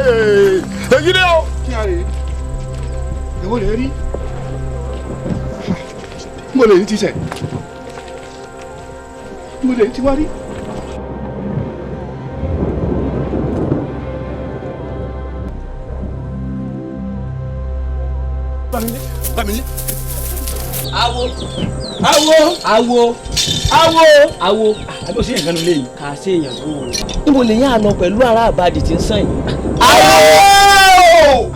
èyí ni o. kí a rè é èwo lè rí mo lè rí ti sẹ̀ mo lè ti wá rí. Bámilé. Awo. Àbí o ṣe èèyàn kan lé yìí. Kà ṣe èèyàn tó o. Níbo lè yàn lọ pẹ̀lú ará àbàdì tí ń sàn yìí? Awo!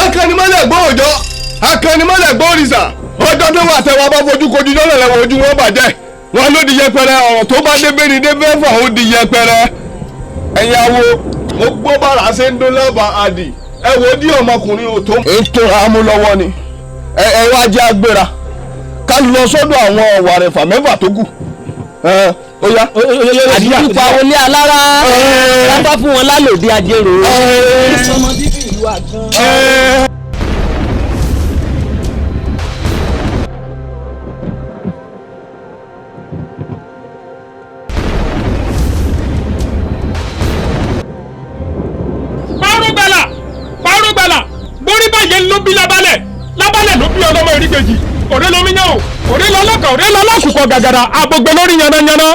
Akànnìmọ́lẹ̀ gbọ́ òjọ́, akànnìmọ́lẹ̀ gbọ́ òrìṣà. Ọjọ́ tó wà tẹ́wọ́ bá fojú kojú lọ́lẹ̀ lẹ́wọ̀n ojú wọn bàjẹ́. Wọ́n ló di yẹpẹrẹ ọ̀rọ̀ tó bá dé bẹ́ẹ̀ dé bẹ́ẹ̀ fà ó di yẹpẹrẹ. Ẹ̀yin awo, mo gbọ́ bàrà ṣe ń dún lọ́ba àdì. Ẹ wo dí ọmọkùnrin ò tó. Ètò àmúlọ́wọ́ ni. Ẹ wá jẹ́ agbéra. Ká lọ sọ́dọ̀ àwọn ọ̀wà rẹ̀ fà mẹ́fà tó kù. Oya. Àdìjú pa olé alára. Lábá fún wọn lálòdì ajérò. Ìsọmọ bíbí ìlú àgán. Ló bí lábálẹ̀ ló bí ọlọ́mọ eríkejì òde lomi yẹn o òde lọ́lọ́kà òde lọ́lọ́kùkọ gàgàrà àgbègbè lórí yanayana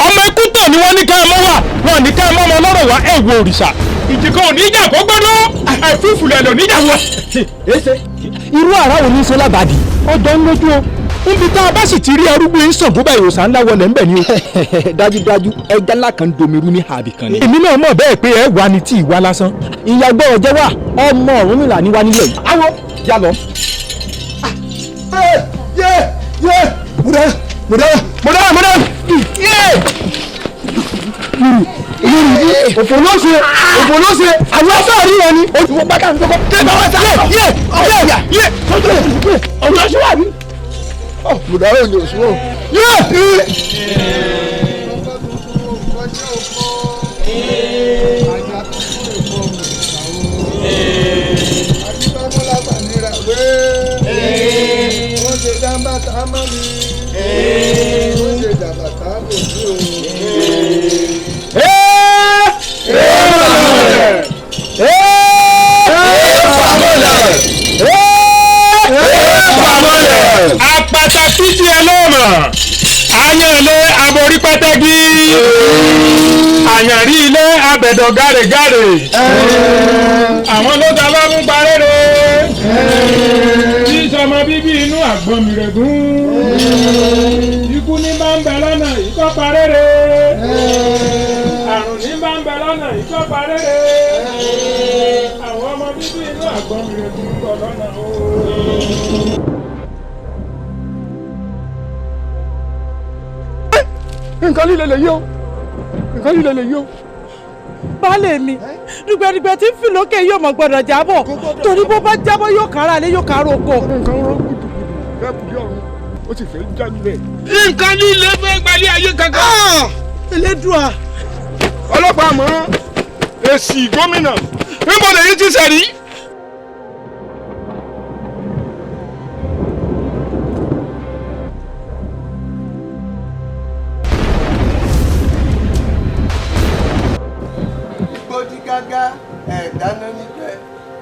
ọmọ ikú tẹ̀ ni wọ́n ní ká ẹ mọ́ wà wọ́n ní ká ẹ mọ́ ọmọ ọlọ́rọ̀ wá ẹ̀ wo òrìṣà ìjìká ò ní ìjà kó gbọ́dọ̀ ẹ̀fúùfù lẹ̀ lò níjà wọn. irú àrà wo ní sọlábàdì ọjọ́ ń lójú o níbi tá a bá sì ti rí arúgbó ń sàn tó bá ìwòsàn ńlá wọlé ńbẹ ni o. dájúdájú ẹja ńlá kan domiru ní àbí kan ni. èmi náà mọ̀ bẹ́ẹ̀ pé ẹ wà ní tí ìwà lásán ìyàgbọ́ ọ̀jẹ̀ wà ọmọ Ọ̀rúnmìlà ní wá nílẹ̀ yìí. awo já lọ. mọ̀dá òfò ló ṣe àwọn afáàrí yẹn ni o ti wọ bákà ní kọ́kọ́ tẹ́ bá wá sá ọ̀nà ṣíwá mi. mọ̀dá yóò ní òṣùwọ̀n. Apata títí ẹ lọ́mọ àyàn ilé aborí pẹ́tẹ́gì àyàn rí ilé abẹ̀dọ̀ gàrègàrè àwọn ló ta bá mú parẹ́rẹ́ tí sọmọ bíbí inú àgbọn mi rẹ̀ gún ikú ní bá ń bẹ lọ́nà ìkọ́ parẹ́rẹ́ àrùn ní bá ń bẹ lọ́nà ìkọ́ parẹ́rẹ́ àwọn ọmọ bíbí inú àgbọn mi rẹ̀ gún kọ́ lọ́nà o. nǹkan líle lè yí o nǹkan líle lè yí o. baálé mi dùgbẹ̀dùgbẹ̀ tí ń fi lókè yóò mọ̀ gbọ́dọ̀ jábọ̀ torí bó bá jábọ̀ yóò kára lé yóò kára oko. nǹkan rọ gbùdùgbùdù bẹ́ẹ̀ kù bí ọ̀run ó sì fẹ́ já nílẹ̀. nǹkan líle fẹ́ gbalẹ̀ ayé kankan. Elédùà. ọlọ́pàá mọ́ èsì gómìnà níbo lèyí ti sẹ̀rí. gágá ẹ̀dáná níbẹ̀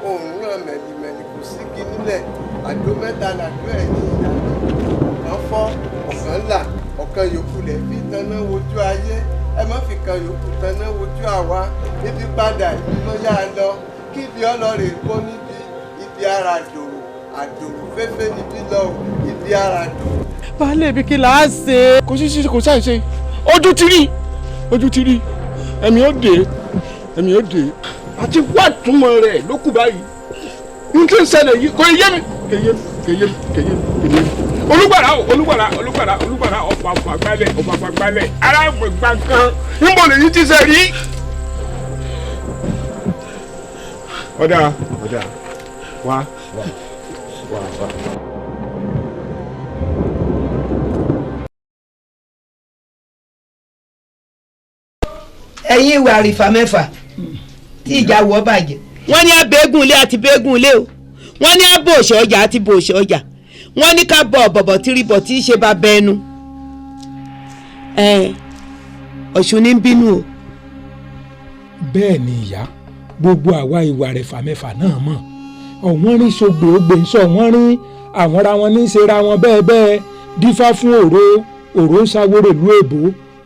òun ràn mẹ̀lìmẹ̀lì kò sí kí nílẹ̀ àdó mẹ́ta làdó ẹ̀ ní ìdáná ọ̀kan fọ́ ọ̀kan là ọ̀kan yòókù lẹ̀ fi tanná wojú ayé ẹ má fi kan yòókù tanná wojú àwa ibi padà ibi ló yá lọ kí ibi ọlọ́rẹ̀ kó níbi ibi ara dòrò àdòrò fẹ́fẹ́ níbí lọ ibi ara dòrò. baálé mi kí là á ṣe. kò sí kò sáì ṣe ojú ti rí ẹ̀mí ó dé àti wá túmọ̀ rẹ̀ ló kù báyìí n tí ń ṣẹlẹ̀ yìí kò yé mi kèyé mi. olùgbàrà ọ̀pọ̀ àgbàgbálẹ̀ aráàgbègbà kan níbo lèyí ti ṣe rí. ọ̀dà wá. ẹ̀yin ìwà àrífà mẹ́fà tí ìjà wọ́ bàjẹ́. wọ́n ní abẹ́gùn ilé àti bẹ́gùn ilé o wọ́n ní abọ́ òṣè ọjà àti bò òṣè ọjà wọ́n ní ká bọ̀ bọ̀bọ̀ tìrìbọ̀ tí í ṣe bá bẹ́ẹ̀nu. Ọ̀ṣun ní bínú o. bẹ́ẹ̀ ni ìyá gbogbo àwa ìwà rẹ̀ fàmẹ́fà náà mọ̀ ọ̀wọ́n rí sọgbè ó gbé ń sọ wọ́n rí àwọn ra wọn ní í ṣe ra wọn bẹ́ẹ̀ bẹ́ẹ̀ dífá fún òró ń sáwórè lú èbó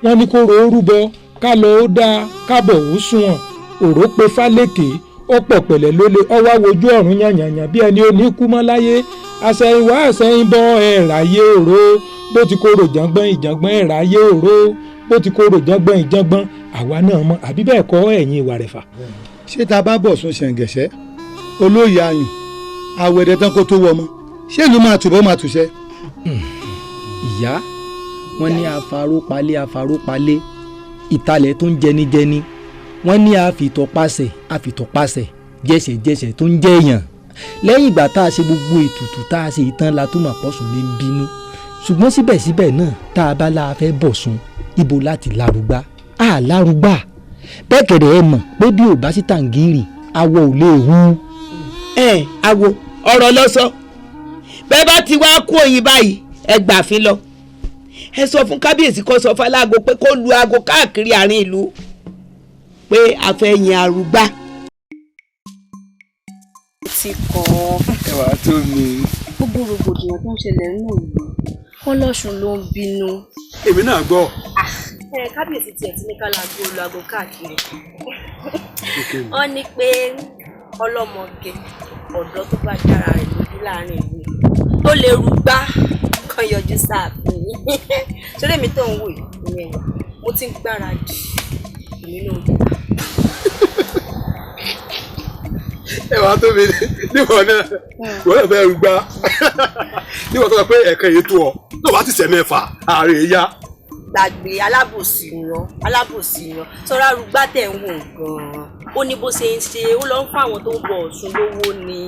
wọ́n ní kó ro ó rúbọ ká lọ ó dáa kábọ̀ ó sunwọ̀n òró pe fálékè ó pọ̀ pẹ̀lẹ́ lólè ọwá wojú ọ̀run yànyànyàn bí ẹni ó ní kú mọ́ láyé àṣẹ̀yìnwá àṣẹ̀yìnbọ̀ ẹ̀ráyé òró bó ti kóró jàngbọ́n ìjàngbọ́n ẹ̀ráyé òró bó ti kóró jàngbọ́n ìjàngbọ́n àwa náà mọ̀ àbí bẹ́ẹ̀ kọ́ ẹ̀yin ìwà rẹ̀ fà. ṣé ta bá bọ̀ sún ṣẹ̀ǹgẹ̀ṣẹ́ olóyè ayùn àwẹ̀dẹ̀ tán kó tó wọ ọmọ ṣé ìlú máa tùbọ̀ máa tùṣẹ́. ìyá wọn ní afarópalé ìtalẹ̀ tó ń jẹnijẹni wọn ní àfìtọ̀pasẹ̀ jẹ̀ṣẹ̀jẹ̀ṣẹ̀ tó ń jẹ̀yàn lẹ́yìn ìgbà tá a ṣe gbogbo ètùtù tá a ṣe ìtàn la tó mà pọ̀sùn ní bínú ṣùgbọ́n síbẹ̀síbẹ̀ náà tá a bá la fẹ́ bọ̀ sùn ibo láti lárúgbá lárúgbá bẹ́ẹ̀ kẹ̀dẹ̀ ẹ mọ̀ pé bí ò bá sí tàǹgìrì awọ ò lè hu. awo ọ̀rọ̀ lọ sọ bẹ́ẹ̀ bá ti wá kú òyìn báyìí ẹ gbà fi lọ ẹ sọ fún kábíyèsí kó sọ fálágo pé kó lu aago káàkiri àárín ìlú pé a fẹ́ yin àrùgbá. ti kàn ẹ wàá tó mi. gbogbo rògbòdìyàn tó ń ṣẹlẹ̀ nínú ìlú wọn lọ́sùn ló ń bínú. èmi náà gbọ́. kábíyèsí tiẹ̀ ti ní ká láago lu aago káàkiri wọ́n ní pé ọlọ́mọge ọ̀dọ́ tó bá dára rẹ̀ lójú láàrin ìlú tó lè rúgbá kan yọjú sáàfin sórí èmi tó ń wò yìí mo ti ń gbáradì èmi náà gbà. ẹ wàá tó mi níwọ̀n náà wọ́n náà fẹ́ rúgbá níwọ̀n tó sọ pé ẹ̀kan yìí tó ọ náà wàá ti sẹ̀ mẹ́fà ààrẹ yá. gbàgbé alábòsí yan sọ́ra arúgbá tẹ̀ ń wò gan-an ó ní bó ṣe ń ṣe ó lọ ń fún àwọn tó ń bọ̀ Ọ̀ṣun lówó ni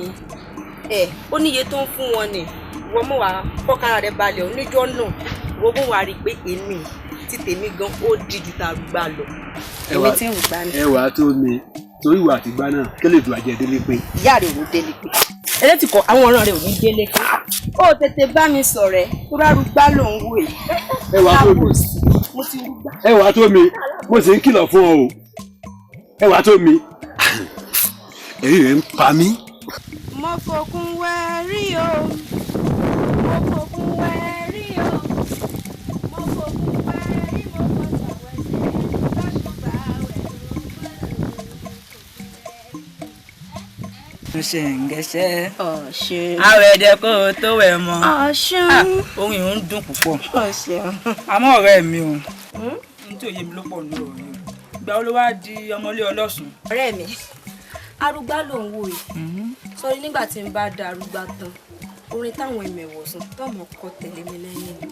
ó níye tó ń fún wọn ni wọ́n mọ̀ wá fọ́kàrà rẹ̀ balẹ̀ oníjọ́ náà wọ́n mọ̀ wá rí i pé èmi tí tèmi gan ó díjú tá a gbà lọ èmi tí ń gbà ní. ẹ wàá tó mi torí ìwà àtìgbà náà kí lè dùn àjẹ délé pé. ìyá rẹ̀ ò ní délé pé eléyìí kọ àwọn ọ̀ràn rẹ̀ ò ní délé pé ó tètè bá mi sọ̀rọ̀ ẹ̀ tó bá rúgbá ló ń wò yìí. ẹ wàá tó mi mo ti rúgbá. ẹ wàá tó mi mo sì ń kìlọ̀ fún ọ o ẹ wàá tó mi èyí rẹ̀ ń pa mí. mo fòkun wẹ̀rí o mo fòkun wẹ̀rí o mo fòkun wẹ̀rí mo ṣẹ̀ǹgẹ̀ṣẹ̀ ọ̀ṣun àwẹ̀dẹ̀ kó o tó wẹ̀ mọ́ ọ̀ṣun ohun ìhun dùn púpọ̀ ọ̀ṣun. àmọ́ ọ̀rẹ́ mi o nítorí èmi ló pọ̀ ní ọ̀rọ̀ yìí ìgbà wo ló wá di ọmọlé ọlọ́sùn. ọ̀rẹ́ mi arúgbá ló ń wò yìí sọrí nígbà tí n bá da arúgbá tán orin táwọn ìmẹ̀wọ̀sùn tọ́mọ kọ tẹ̀lé mi lẹ́yìn ni.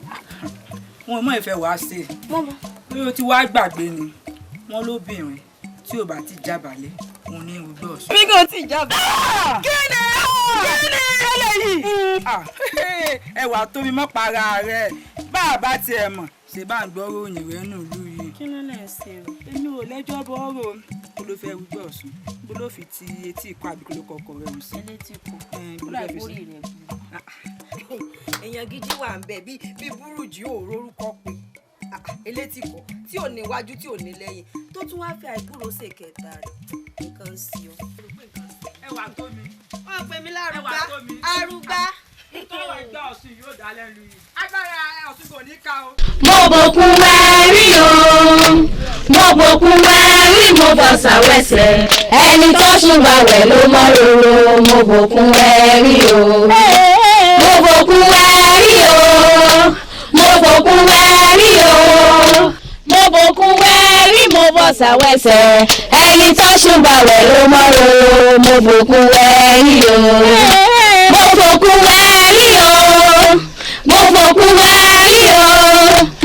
wọn mọ ìfẹ́ wàá ṣe mọ́mọ́ bí o ti wá gbàgbé ni wọn lóbìnrin tí ò bá ti jábàálẹ̀ òun ní ìrúgbọ́ ọ̀sùn. mi kò tí ì jábọ̀. kí ni eléyìí. ẹ wà tó mi mọ́ para rẹ̀ bá a bá tiẹ̀ mọ̀ ṣe bá ń gbọ́ ròyìn rẹ̀ nù lú yìí. kí ló lè ṣe o. èmi ò lẹ́jọ́ bọ́ ọ̀rọ̀ kó ló fẹ́ rúgbọ́ ọ̀sùn bó ló fi ti etí ikọ̀ àbí kó ló kọ̀ọ̀kọ̀ rẹ̀ hùn sí. elétí kù kúrò àìkórè rẹ̀ bù. èèyàn gidi wà ń bẹ bí burújí ò rórúkọ pé elétí kọ tí ò ní iwájú tí ò ní lẹ́yìn tó tún wáá fi àìgbúrò ṣe kẹta rẹ̀ nǹkan ń sí ọ. ẹ wà tó mi. wọ́n pè mí lárúgbá arúgbá. tọ́wọ́ ìgbà ọ̀sùn yóò dá lẹ́nu yìí agbára ọ̀sùn kò ní ká o. mo bòkun wẹ́rí o mo bòkun wẹ́rí mo bọ̀sà wẹ̀sẹ̀ ẹni tó ṣùgbọ́n rẹ̀ ló mọ́ roro mo bòkun wẹ́rí o mo bòkun wẹ́rí o mo bòkun wẹ́rí o mo bòkun wẹ́rí mo bọ̀sà wẹ̀sẹ̀ ẹni tó ṣùgbọ́n rẹ̀ ló mọ́ roro mo bòkun wẹ́rí o mo bòkun wẹ́rí o mo bòkun wẹ́rí o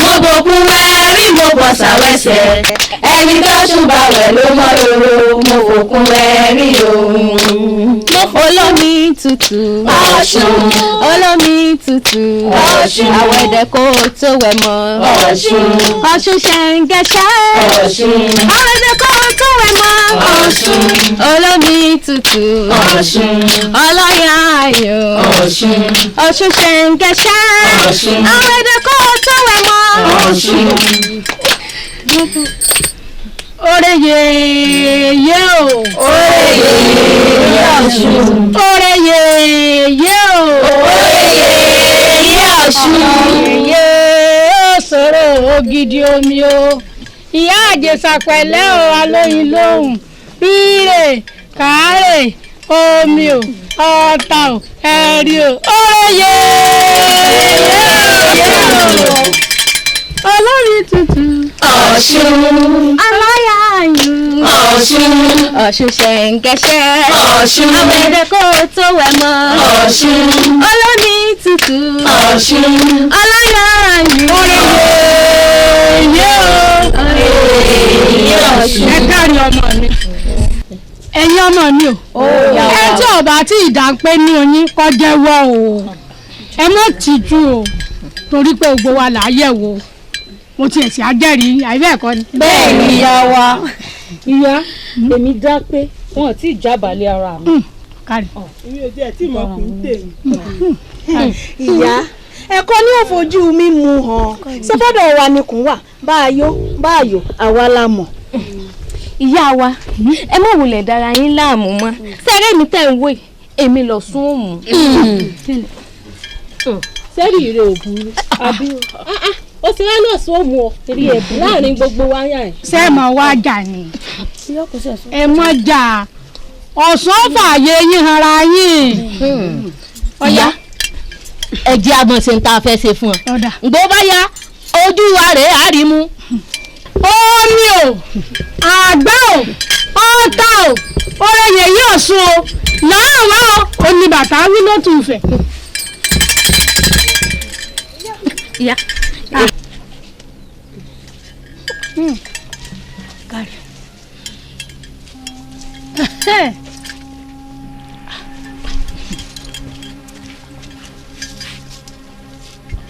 mo bòkun wẹ́rí mo bọ̀sà wẹ̀sẹ̀ ẹni tó ṣùgbọ́n rẹ̀ ló mọ́ roro mo bòkun wẹ́rí o. olómi tútù Ọ̀ṣun olómi tútù Ọ̀ṣun àwẹ̀dẹ̀ kó tó wẹ̀ mọ́ Ọ̀ṣun Ọ̀ṣun ṣẹ̀ǹgẹ̀ṣẹ̀ Ọ̀ṣun àwẹ̀dẹ̀ kó tó wẹ̀ mọ́ Ọ̀ṣun olómi tútù Ọ̀ṣun ọlọ́yà ayò Ọ̀ṣun Ọ̀ṣun ṣẹ̀ǹgẹ̀ṣẹ̀ Ọ̀ṣun àwẹ̀dẹ̀ kó tó wẹ̀ mọ́ Ọ̀ṣun. Oreye ye o. Oreye ye Ọ̀ṣun. Oreye ye o. Oreye ye Ọ̀ṣun. Oreye òṣòro ògidì omi o. Ìyá àjẹsà pẹ̀lẹ́ o alóyin lóhùn. Ire kàárẹ̀ omi o ọ̀tà o ẹ̀rí o. Oreye ye o. Olórin tuntun. Ọ̀ṣun. Aláyàyùn. Ọ̀ṣun. Ọ̀ṣun ṣẹ̀ǹgẹ̀ṣẹ̀. Ọ̀ṣun. Àwẹ̀rẹ̀ kó tó wẹ̀ mọ́. Ọ̀ṣun. Olómi tutù. Ọ̀ṣun. Aláyàyùn. Oreye o. Oreye Ọ̀ṣun. Ẹ kárí ọmọ mi. Ẹ̀yin ọmọ mi o. Ẹ tí ọba tí ìdánpé ní oyin kọjá wọ o. Ẹ mọ̀ tìjú o torí pé gbogbo wa là á yẹ̀ wò. Mo ti ẹ̀sìn ajẹ́rìí àìbẹ́ ẹ̀kọ́ ni. Bẹ́ẹ̀ ni ìyá wa. Ìyá èmi dá pé wọn ò tí ì jábàálẹ̀ ara mi. Kárí. èmi ò tiẹ̀ tí mo kù ń tèmi. Ìyá ẹ̀kọ́ ní òfojú mi mu hàn sọ́fọ́dọ̀ wa ni kùn wà báyò àwa la mọ̀. Ìyá wa ẹ má wulẹ̀ dára yín láàmú mọ́ sẹ́rẹ́ mi tẹ̀ ń wò èmi lọ sún òmù. Sẹ́rí ìrè òbúrú àbí o ti rán náà sóòmù ọ torí ẹ̀bù láàrin gbogbo wa yà ẹ̀. Ṣé ẹ mọ̀ wá jà ni? Ẹ mọ̀ jà ọ̀sán fààyè yín hanra yín. Ọ̀yá ẹ jẹ́ agbọ̀n ṣe ń ta fẹ́ ṣe fún ọ. Ǹgbọ́ bá yá ojú wa rèé àrímú. Omi o àgbẹ̀ o ọ̀tá o Oreye yìí Ọ̀ṣun o lọ́wọ́ o oní bàtà wí ló tún fẹ̀. Ìyá. Kárí.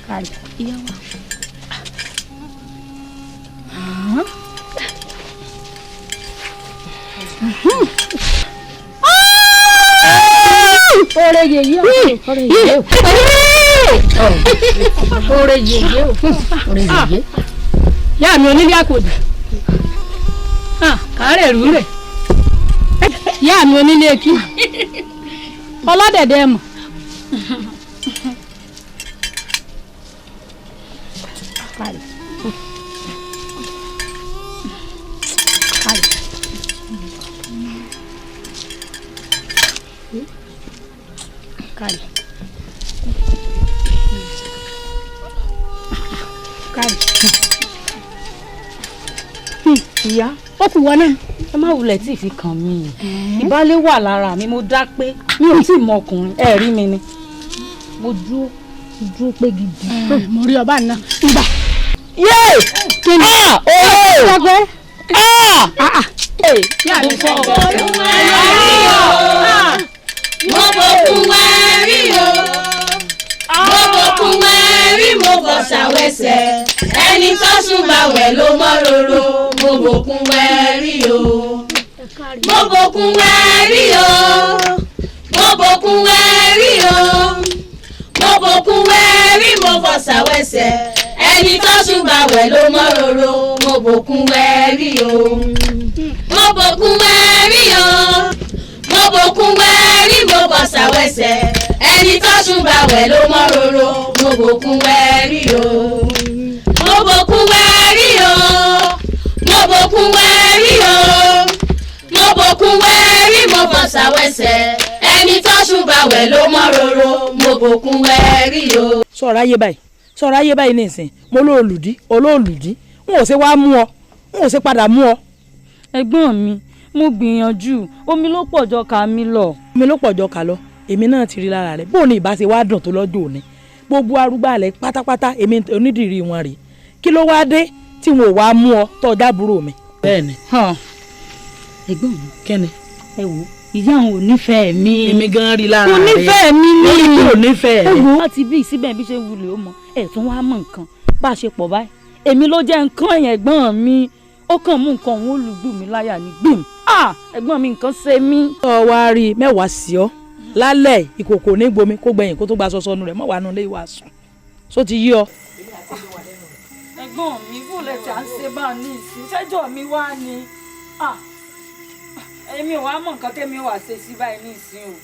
Kárí. Ìyá wa. Oreye yìí Ọ̀ṣun. Oreye yìí o. Oreye yìí o. Oreye yìí. Yá mi onílé àkòdì. Kàárẹ̀ rú rẹ̀. Yá mi onílé kí. Ọlọ́dẹ̀dẹ̀ mọ̀. Kárí. Kárí. Kárí. Kárí. Ìyá ó kù wọ́n náà ẹ má wulẹ̀ tí ì fi kàn mí ìbálé wà lára mi mo dá pé mi ò tí ì mọ ọkùnrin ẹ rí mi ni mo dúró pé gidi. Mo rí ọba náà. Ìgbà. Yé! Kí ni? Ọgbẹ́. Yá mi sọ Mo bòkun wẹ́rí o. Mo bòkun wẹ́rí mo bọ̀ ṣàwẹ̀sẹ̀. Ẹni tó sùn bá wẹ̀ ló mọ́ roro. Mo bòkun wẹ́rí o. Mo bòkun wẹ́rí o. Mo bòkun wẹ́rí o. Mo bòkun wẹ́rí mo bọ̀ ṣàwẹ̀sẹ̀. Ẹni tó sùn bá wẹ̀ ló mọ́ roro. Mo bòkun wẹ́rí o. Mo bòkun wẹ́rí o. Mo bòkun wẹ́rí mo bọ̀ ṣàwẹ̀sẹ̀. Ẹni tó sùn bá wẹ̀ ló mọ́ roro. Mo bòkun wẹ́rí o. Mo bòkun wẹ́rí o. Mo bòkun wẹ́rí o. Mo bòkun wẹ́rí mo bọ̀ ṣàwẹ̀sẹ̀. Ẹni tó sùn bá wẹ̀ ló mọ́ roro. Mo bòkun wẹ́rí o. Sọ̀rọ̀ ayé báyìí nísìn mo olóòlùdí n ò ṣe wá mú ọ n ò ṣe padà mú ọ. Ẹ̀gbọ́n mi mo gbìyànjú omi ló pọ̀jọ ká mi lọ. Omi ló pọ̀jọ ká lọ èmi náà ti rí lára rẹ̀ bóun ni ìbá ṣe wá dùn tó lọ́jọ́ òní gbogbo arúgbálẹ̀ pátápátá èmi onídìrí wọn rèé kí ló wá dé tí wọn ò wá mú ọ tó jábúrò mi. Bẹ́ẹ̀ni. Ẹ̀gbọ́n mi kẹ́ni. ẹ wò ìyá àwọn ò nífẹ̀ẹ́ mi. Èmi gan rí lára rẹ̀. Kò nífẹ̀ẹ́ mi ni. Kò nífẹ̀ẹ́ rẹ̀. Ẹ wò láti bí síbẹ̀ bí ṣe wulẹ̀ ó mọ ẹ̀ tún wá mọ̀ nǹkan bá a ṣe pọ̀ báyìí èmi ló jẹ́ nǹkan ẹ̀yìn ẹ̀gbọ́n mi ó kàn mú nǹkan òun olùgbù mi láyà ní gbìm. Ẹ̀gbọ́n mi nǹkan ṣe mí. Ọ wá rí mẹ́wàá sí ọ lálẹ́ ìkòkò ní gbomi kó gbẹ̀yìn kó tó gba sọ́sọ́ nu rẹ̀ mọ́ wà nù lé ìwà sùn só ti yí ọ. Ẹ̀gbọ́n mi bó lẹ ti à ń ṣe bá a ní ìsìn ṣẹ́jọ́ mi wá ni. èmi ò wá mọ̀ nǹkan tẹ́mi wà ṣe sí báyìí ní ìsìn o.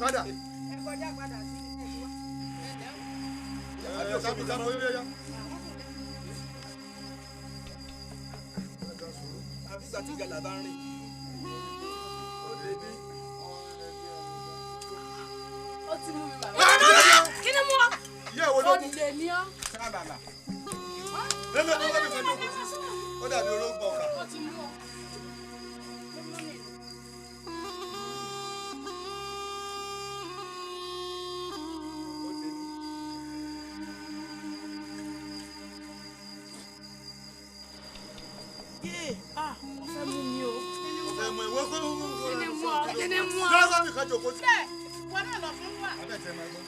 Padà. Ẹ kọjá padà sí ẹ̀dùn. Àjọ sábì sábà wíwí ẹ̀yà. Àfíìsà tí gàlà bá ń rìn. Ó ti mú mi bàbá. Kí ni mú ọ? Ìyá ìwọ ló kú. Ó lè ní ọ. Sáà bàbà. Lẹ́lẹ́ ló wọ́n mi fẹ́ lóko. Ó dàbí olóńgbò ọ̀kà. Ó ti mú ọ. Ó fẹ́ mú mi o. Ọ̀fẹ́ mú ìwé kó mú. Kí ni mú ọ? Kí ni mú ọ? Lọ́sọ̀ mi kájọ kó sí. Bẹ́ẹ̀, wọ́n náà lọ fún wa. Abẹ́tẹ̀ máa gbọ́.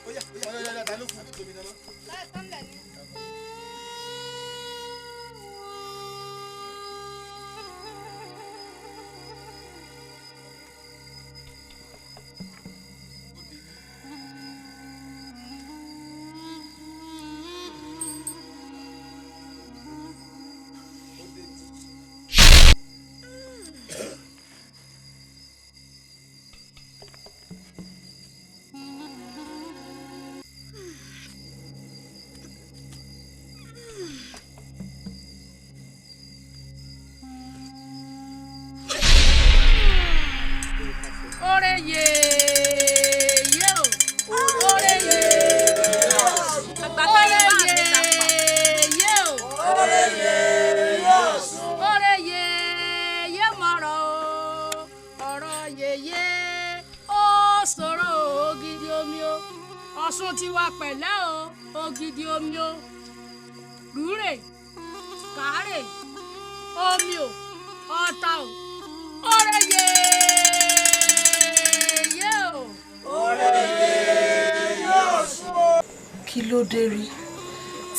Ó yá, ta ló kù tóbi náà lọ. Láì tán lẹ̀ ni. Ọ̀ṣun ti wá pẹ̀lẹ́ o ògidì omi o rúrè kàárè omi o ọ̀tà o ọ̀rẹ́ yéèyé o. ọ̀rẹ́ yéèyé Ọ̀ṣun. Kí ló dé rí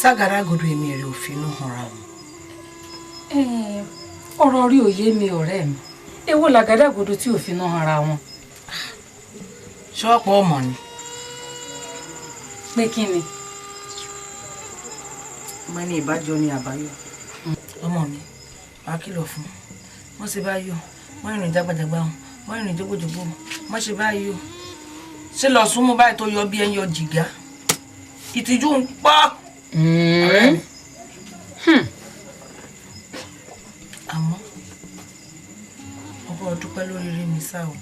ságàràgòdò èmi rẹ̀ ò finú hanra wọn. ọ̀rọ̀ rí òye mi ọ̀rẹ́ mi èwo làgàdàgodo tí ò finú hanra wọn. ṣọ́ọ̀pù ọmọ ni. Pé kí ni? Mo ní ìbájọ ní àbáyọ. Ọmọ mi, wàá kìlọ̀ fún. Wọ́n ṣe báyìí o. Wọ́n rìn jágbàjàgbà o. Wọ́n rìn jógbòjògbò o. Wọ́n ṣe báyìí o. Ṣé lọ súnmọ́ báyìí tó yọ bí ẹni yọ jìgá? Ìtìjú ń pọ̀. Ọ̀rẹ́ mi. Àmọ́, ọba ọdúpẹ́ lórí rí mi sá o.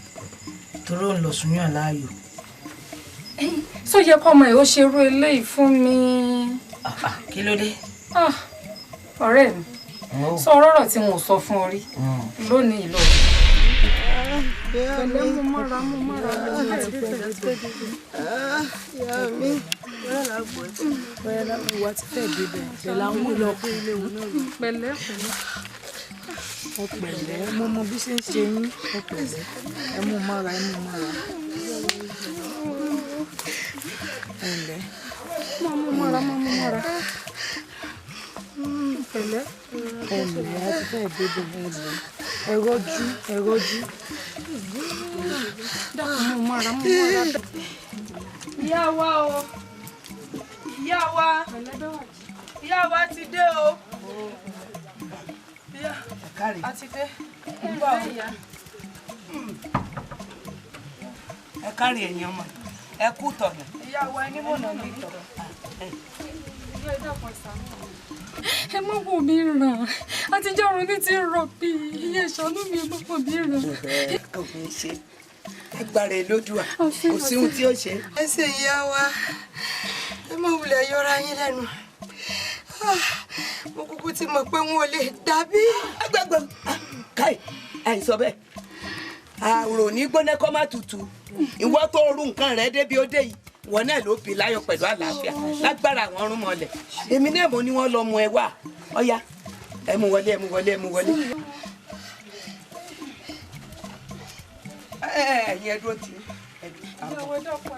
Torí òun lọ sùn yàn láàyò. Sọ yẹ kọ́mọ ẹ̀ ó ṣerú eléyìí fún mi. Kí ló dé? Ọ̀rẹ́ mi sọ ọ̀rọ̀ tí mo sọ fún ọ rí lónìí lọ. pẹ̀lẹ́ mú mọ́ra ìyá mi bóyá láwùwá ti fẹ́ débẹ̀ bẹ́ẹ̀ làwọn ò lọ pé ilé wọn náà lọ. pẹ̀lẹ́ ẹ pẹ̀lẹ́ mo mọ bí ṣe ń ṣe yín ẹ pẹ̀lẹ́ ẹ mú mọ́ra ẹ mú mọ́ra. ẹ ǹlẹ́. mú mọ́ra pẹ̀lẹ́. ẹ ǹlẹ́ a ti fẹ́ débẹ̀ ẹ rọ́jú ẹ rọ́jú. dákun mú mọ́ra. ìyá wa o ìyá wa ti dé o. ìyá a ti dé. ẹ kárí ẹ̀yin ọmọ ẹ kú tọ̀nà. ìyá wa ẹni mọ̀nà mi tọ̀. ẹ má wò mí ràn àtijọ́ ọ̀run ní ti rọ̀ bí iye ìṣàánú mi má wò mí ràn. òfin ṣe agbára Ẹlẹ́dùà kò sí ohun tí ó ṣe. ẹ ṣe ìyá wa ẹ má wulẹ̀ yọra yín lẹ́nu mo kúkú ti mọ̀ pé wọn ò lè dàbí. agbẹ́gbẹ́ káì àìsọ bẹ́ẹ̀ àrò ní gbóná kọ́ má tutù ìwọ tó rú nǹkan rẹ débi ó dé yìí wọn náà ló bí láyọ̀ pẹ̀lú àlàáfíà lágbára àwọn ọrùn mọ́lẹ̀ èmi náà mo ní wọ́n lọ mú ẹ wá ọ̀yá ẹ mú wọlé ẹ mú wọlé ẹ mú wọlé. ẹ̀yin ẹdúró tì í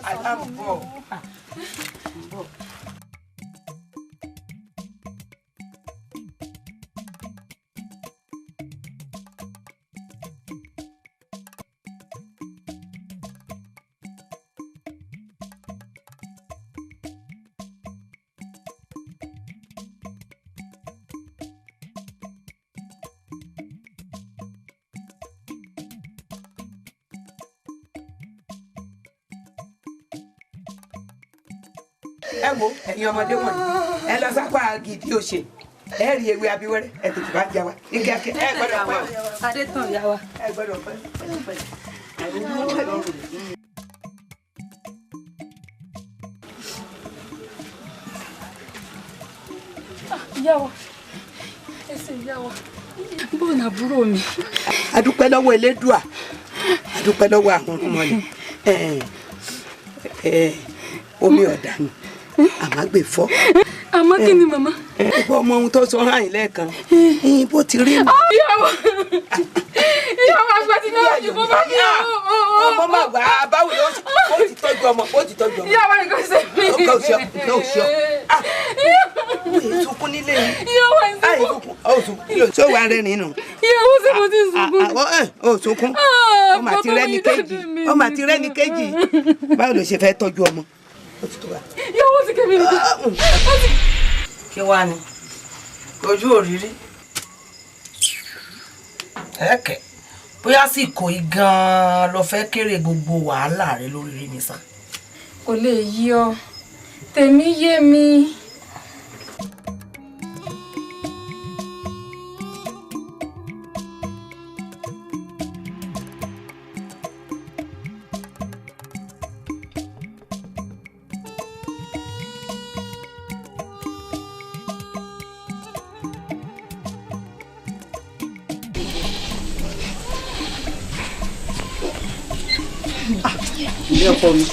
aláàbọ̀. ẹ wo ẹ̀yin ọmọdé wọ̀nyí ẹ lọ sápá gidi òṣè ẹ rí ewé abiwẹ́rẹ́ ẹ tètè bá jà wá ní kíákíá ẹ gbọ́dọ̀ pẹ́ o. adétàn yá wa. ẹ gbọ́dọ̀ pẹ́ ìyá wa ẹsẹ̀ ìyá wa bóun àbúrò mi. adúpẹ́ lọ́wọ́ Elédùà adúpẹ́ lọ́wọ́ àwọn ọmọlẹ̀ omi ọ̀dà ni àmọ́ gbè fọ́. àmọ́ kí ni màmá. gbogbo ọmọ ohun tó sọ hàn yín lẹ́ẹ̀kan bó ti rí nù. ìyàwó àgbà ti náà jù kó bá mi. ọmọ máa gbà á báwo ló ti tọ́jú ọmọ ó ti tọ́jú ọmọ. ìyàwó nǹkan ṣe mí. nǹkan ò ṣe ọ́. sunkún nílé yìí. ìyàwó ẹ̀ sunkún. ó sunkún kí ló tó wà rẹ̀ nínú. ìyàwó tí mo ti sunkún. ó sunkún ọmọ àti rẹ́ni kejì báwo ló ṣe fẹ́ tọ́jú ọmọ. ìyàwó ti kẹ́mi nìkan. kí wàá ní ojú òrírí ẹ̀kẹ́ bóyá sì kò í gan-an lọ fẹ́ kéré gbogbo wàhálà rẹ lórí rí mi sàn. kò lè yí ọ tèmi yé mi.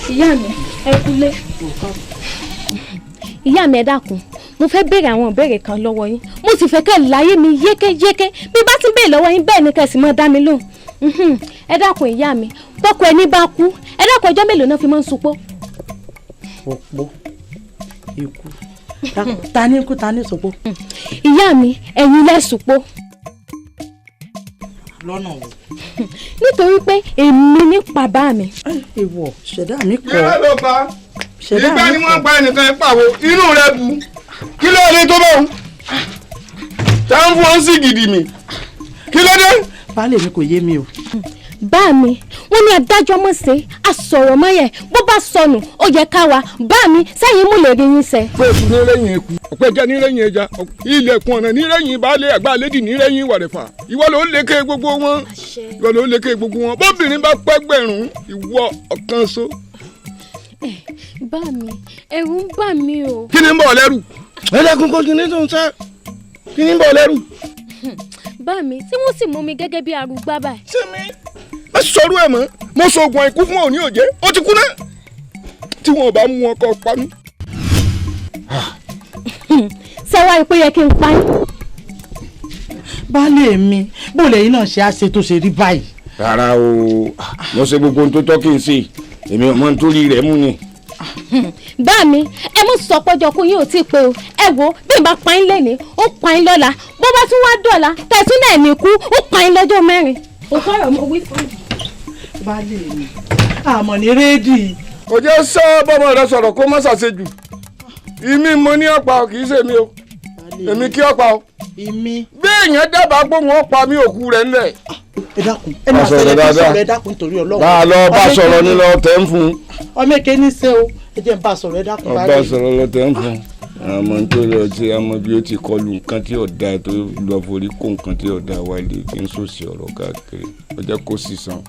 ìyá mi ẹ kúlé. ìyá mi ẹ dákun mo fẹ́ béèrè àwọn ìbéèrè kan lọ́wọ́ yín mo sì fẹ́ kẹ́ láyé mi yékéyéké bí bá ti béèrè lọ́wọ́ yín bẹ́ẹ̀ ni kẹ́sì mọ́ dá mi lóhùn. ẹ dákun ìyá mi tọkọ ẹni bá kú ẹ dákun ọjọ́ mélòó náà fi máa ń supó. òpó ikú ta ní kú ta ní supó. ìyá mi ẹ̀yin lẹ́ supó. lọ́nà wo. nítorí pé èmi ní bàbá mi. ìwọ ṣẹ̀dá mi kọ́. ìrẹ́ ló pa ìgbà ni wọ́n pa ẹnìkan ẹ̀ pàwọ́ inú rẹ̀ bu kí ló dé tó bá wọn. tá ń fún ọ́n sí gidi mi kí ló dé. baálé mi kò yé mi o. bá mi wọ́n ní adájọ́ mọ̀ ṣe àsọ̀rọ̀ mọ́yẹ̀ bó bá sọnù ó yẹ ká wa bá mi sẹ́yìn mú lè rí yín sẹ́. pé èkú ní rẹ́yìn èkú ọ̀pẹ̀jẹ̀ ní rẹ́yìn ẹja ilẹ̀kùn ọ̀nà ní rẹ́yìn baálé àgbà lédì ní rẹ́yìn wàrẹ̀fà ìwọ ló lékè gbogbo wọn ìwọ ló lékè gbogbo wọn bóbìnrin bá pẹ́gbẹ̀rún ìwọ ọ̀kan so. bá mi ẹ̀rù ń bà mí o. kí ni ń bọ̀ lẹ́rù ẹlẹ́kùn kò kí ni tó ń sẹ́ kí ni ń bọ̀ lẹ́rù. bá mi tí wọ́n sì mú mi gẹ́gẹ́ bí arúgbá báyìí. ṣé mi má sọ sọ̀rọ̀ ẹ̀ mọ́ mo sọ̀gùn àìkú fún òní òjé ó ti kú náà tí wọn ò bá mú wọn kọ́ pa mí. sẹ́wá ipò yẹ kí n pa yín. baálé mi bó lẹ́yìn náà ṣe á ṣe tó ṣe rí báyìí. rárá o mo ṣe gbogbo ohun tó tọ́ kí n ṣe èmi ọmọ nítorí rẹ̀ mú ni. bá mi ẹ mú sọ pọ́jọ́ kó yín ò tí ì pé o ẹ wo bí n bá pa yín lẹ́ni ó pa yín lọ́la bó bá tún wá dọ̀la tẹ̀sùn náà ní kú ó pa yín lọ́jọ́ mẹ́rin. o kọ́rọ̀ mo wí fún mi. baálé mi àmọ́ ní rédíì. kò jẹ́ sọ bọ́mọ rẹ sọ̀rọ̀ kó má ṣàṣejù ìmí mo ní ọ̀pá kì í ṣe mi o èmi kí ọ̀pá o bí èèyàn dábàá pé wọ́n pa mí òkú rẹ̀ ńlẹ̀. ẹ dákun ẹ máa fẹ́ lẹ́kọ̀ọ́ sọ̀rọ̀ ẹ dákun torí Ọlọ́run. bá a lọ bá sọ̀rọ̀ ní lọ tẹ́ ń fún un. ọmọ èké ní ṣe o ẹ jẹ́ n bá sọ̀rọ̀ ẹ dákun bá ọba sọ̀rọ̀ lọ tẹ́ ń fún un. àmọ́ nítorí ọtí àmọ́ bí ó ti kọlu nǹkan tí ọ̀dà tó lọ forí kó nǹkan tí ọ̀dà wà lè fi ń sòsì ọ̀rọ̀ káàkiri ó jẹ́ kó sì san.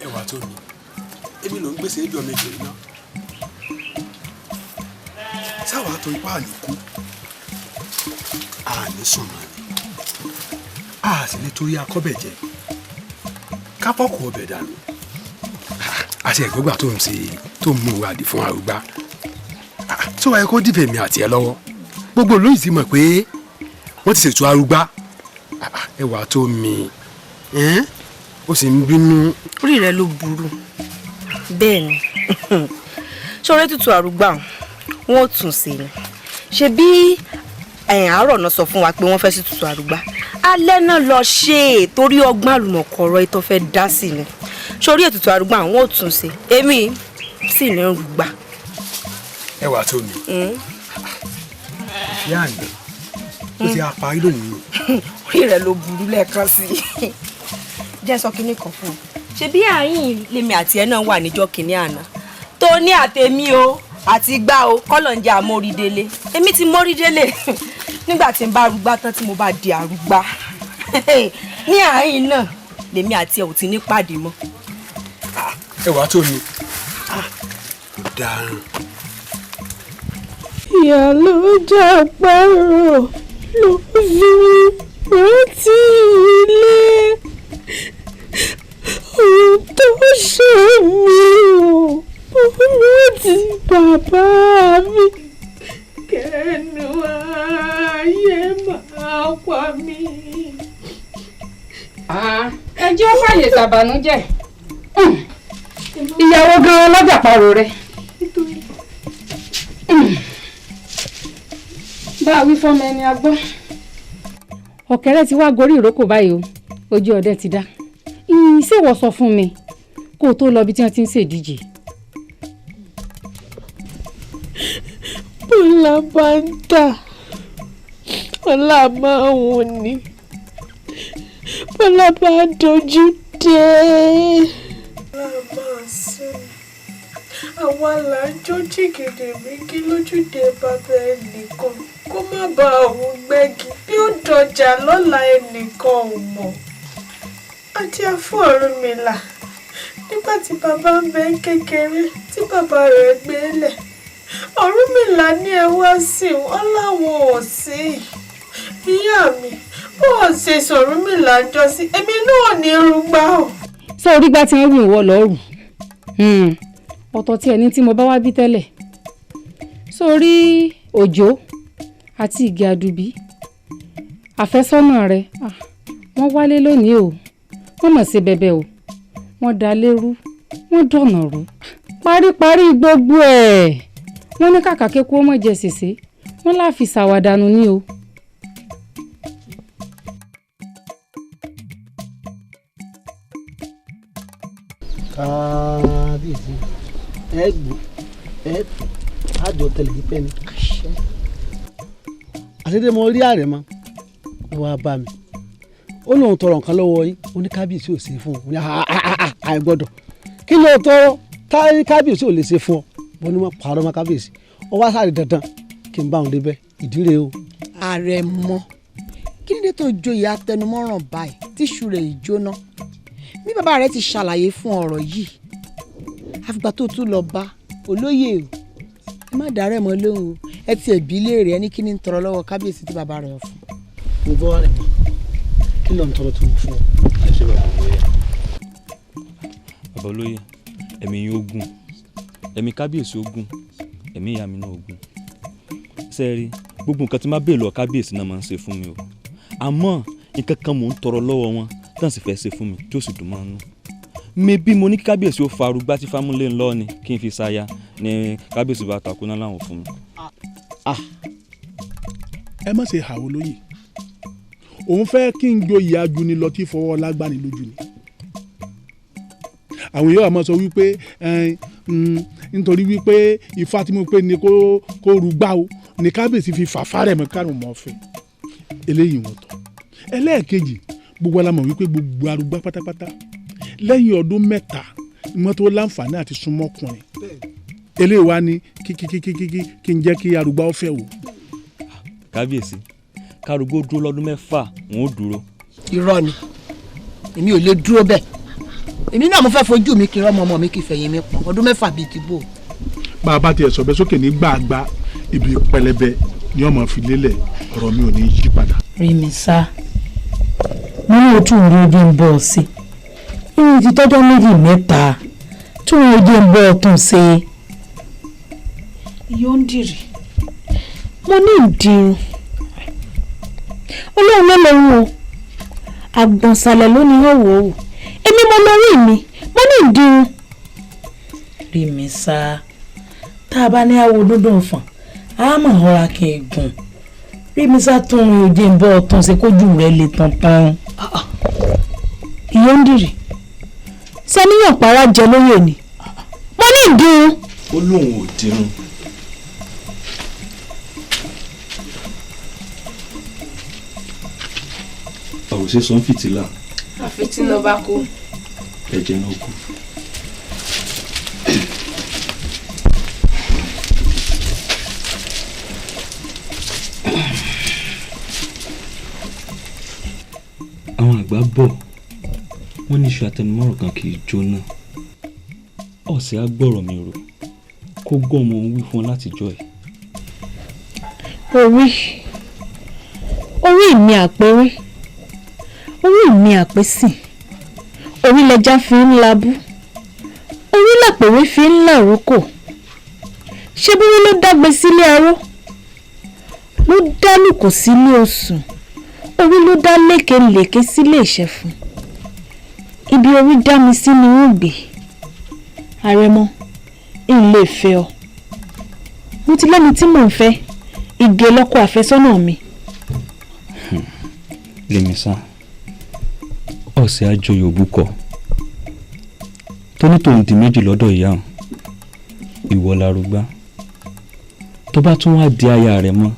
ẹ wà tó mi èmi ló ń gbèsè ibi ọmọ ìjòyè náà sáwàá tó ipá àníkú àní sùnmọ́ ni a sì lè torí akọ́bẹ̀jẹ kápọ́kù ọbẹ̀ dànù àti ẹ̀gbọ́gbà tó ń mú ìwádìí fún Arúgbá tí wàá yẹ kó dìbò èmi àti ẹ lọ́wọ́ gbogbo olóyìn ti mọ̀ pé wọ́n ti ṣètò Arúgbá ẹwà tó mi ó sì ń bínú. orí rẹ ló burú bẹ́ẹ̀ ni ṣọrẹ́ tutù Arúgbá wọn ò tún sí ni ṣe bí àárọ̀ náà sọ fún wa pé wọ́n fẹ́ sí tutù Arúgbá alẹ́ náà lọ ṣe torí ọgbọ́n àlùmọ̀kọ́rọ́ ètò fẹ́ dá sí ni sórí ètùtù Arúgbá àwọn ò tún ṣe èmi sì ní rúgbà. ẹ wà tó mi ìfẹ́ àná ó ti apá ìlòmù nù. orí rẹ ló burú lẹ́ẹ̀kan sí i jẹ́ sọ kínní kan fún un ṣe bí àárín lèmi àti ẹ náà wà níjọ́ kínní àná tó ní àtẹ̀mí o àti gbá o kọ́lọ̀ ń jẹ́ àmórídélé èmi ti mórídélé nígbà tí n bá Arúgbá tán tí mo bá di Arúgbá ní àárín náà lèmi àti ẹ ò ti ní pàdé mọ́. ẹ wàá tó mi dáhùn. ìyá ló jà pẹ́rọ ló fi rántí ilé ohun tó ṣe mí o rántí bàbá mi kẹ́nu ayé máa pa mí. ẹ jẹ́ fàyè ṣàbànújẹ́ ìyàwó gan-an lọ́jà parọ́ rẹ̀ bá a wí fọ́mọ ẹni agbọ́n. ọ̀kẹ́rẹ́ ti wá gorí ìrókò báyìí o ojú ọdẹ ti dá ìṣèwọ̀ sọ fún mi kó o tó lọ bí tí wọ́n ti ń ṣèdíje. bọ́lá bá ń tà ọlá máa ń wò ní bọ́lá bá dojú dé. bọ́lá máa sùn àwa là ń jó jìgìdì méjì lójúde bàbá ẹnìkan kó má bá òun gbẹ́gi bí ó dọjà lọ́la ẹnìkan ò mọ̀. àti àfún Ọ̀rúnmìlà nígbà tí bàbá ń bẹ kékeré tí bàbá rẹ̀ gbé lẹ̀ Ọ̀rúnmìlà ní ẹ wá sí wọn láwọn ò sí. ìyá mi bó o ṣe sọ̀rúnmìlà jọ sí èmi náà ní rúgbà o. sọ orí gbá tí wọ́n wù ìwọ lọ́rùn ọ̀tọ̀ tí ẹni tí mo bá wá bí tẹ́lẹ̀ sórí Òjó àti Ìgè Àdùbí àfẹ́sọ́nà rẹ̀ wọ́n wálé lónìí o wọ́n mọ̀ sí bẹ̀bẹ̀ o wọ́n da lérú wọ́n dọ̀nà rú paríparí gbogbo ẹ̀ wọ́n ní kàkà kéku ó mọ̀ jẹ sèse wọ́n láfi ṣàwàdànù ní o. kábíyèsí ẹ gbọ́ ẹ tó àjọ tẹlifípẹ́ ni àṣírí mo rí àrẹ̀mọ ẹ wá bá mi ó lóun tọrọ nǹkan lọ́wọ́ yín ó ní kábíyèsí ò ṣe fún un àìgbọ́dọ̀ kí ló tọrọ táyé kábíyèsí ò lè ṣe fún ọ mo ní wọn pààrọ̀ mọ́ kábíyèsí ọ wá sáré dandan kí n bá òun débẹ̀ ìdílé o. àrẹ̀mọ kí ni dé tó joyè atẹnumọ́ràn báyìí tíṣù rẹ̀ ìjóná bí bàbá rẹ̀ ti ṣàlàyé fún ọ̀rọ̀ yìí àfìgbà tó tún lọ bá olóyè o ẹ má dàrẹ́ mọ́ lóhùn o ẹ ti ẹ̀bí léèrè ẹni kí ni ń tọrọ lọ́wọ́ kábíyèsí tí bàbá rẹ̀ fún. mo bọ́ àrẹ̀mọ kí ló ń tọrọ tó ń fún ọ. bàbá olóyè ẹ̀mí yín ogun ẹ̀mí kábíyèsí ogun ẹ̀mí ìyá mi náà ogun sẹ́ẹ̀rí gbogbo nǹkan tí má bèè lọ kábíyèsí náà máa ń ṣe fún mi o àmọ́ nǹkan kan mò ń tọrọ lọ́wọ́ wọn tí wọ́n sì fẹ́ ṣe fún mi tí ó sì dùn máa ń nú mebí mo ní kí kábíyèsí ó fa arúgbá tí fámúlé ńlọ ni kí n fi ṣaya ní kábíyèsí bá takú náà láwọn fún mi. ẹ má ṣe hàwó lóyè òun fẹ́ kí n joyè ajuni lọ tí fọwọ́ lágbani lójú ni àwọn yóò máa sọ wípé nítorí wípé ifá tí mo pè ní kó rúgbà o ní kábíyèsí fi fàfárẹ̀ mọ́ kárùn mọ́ fẹ́ eléyìí wọn tọ́ ẹlẹ́ẹ̀kejì gbogbo alamọ̀ wípé gbogbo arúgbá pátápátá lẹ́yìn ọdún 3 ni wọ́n tó láǹfààní àti súnmọ́ ọkùnrin eléyìí wá ní kí n jẹ́ kí arúgbá ó fẹ́ wò. kábíyèsí kárúgbó dúró lọ́dún 6 wọn ò dúró. irọ́ ni èmi ò lè dúró bẹ́ẹ̀ èmi náà mo fẹ́ fojú mi kí ọmọ mi kí fẹ̀yìn mi pọ̀n ọdún 6 bíi ti bò. bá a bá tiẹ̀ sọ bẹ́ẹ̀ sókè ní gbàgbà ibi pẹlẹbẹ ni ọmọ fi lélẹ̀ ọ̀rọ̀ mi ò ní yí padà. rí mi sá mo ní ojú rí ojú ń bọ̀ sí irun ti tọ́jọ́ 2-3 tí wọn ojú ń bọ̀ tún ṣe. yóò ń dìrì. mo ní ìdírun olóhùn ló lóhùn o àgbọ̀nsalẹ̀ ló ní ọ̀wọ́ o èmi mo lórí mi mo ní ìdírun. rí mi sá tá a bá ní àwo dúndùn fàn á mọ̀ ọ́ra kí n gùn rí mi sá tún rin òde ń bọ́ ọ̀tún ṣe kójú rẹ̀ lè tán tán. ìyó ń dìrì sẹ́níyàn para jẹ lóye ni mo ní ìdírun. ó lóun ò dirun. àwòṣe sọ ń fìtílà. àfi tí lọ bá kú. ẹ̀jẹ̀ náà kú. àwọn àgbà bọ̀ wọ́n ní iṣu àtẹnumọ́rọ̀ kan kì í jóná ọ̀sẹ̀ á gbọ́rọ̀ mi rò kó gbọ́ ọmọ òun wí fún ọ látijọ́ ẹ̀. orí mi àpérè orí mi àpésìn orí lẹja fi ń labú orí làpèrè fi ń làrókò ṣé bí wọn ló dágbe sílé aró ló dálùkò sílé osùn orí ló dá lékelèké sílé ìṣẹ̀fún ibi orí dá mi sí ni wọ́n gbé àrẹ̀mọ ń lè fẹ́ ọ mo ti lẹ́ni tí mò ń fẹ́ ìgè lọ́kọ àfẹ́sọ́nà mi. lèmi sá ọ̀sẹ̀ àjọyọ̀ òbúkọ tó ní tòun di méjì lọ́dọ̀ ìyá hàn ìwọ lárúgbá tó bá tún wá di aya rẹ̀ mọ́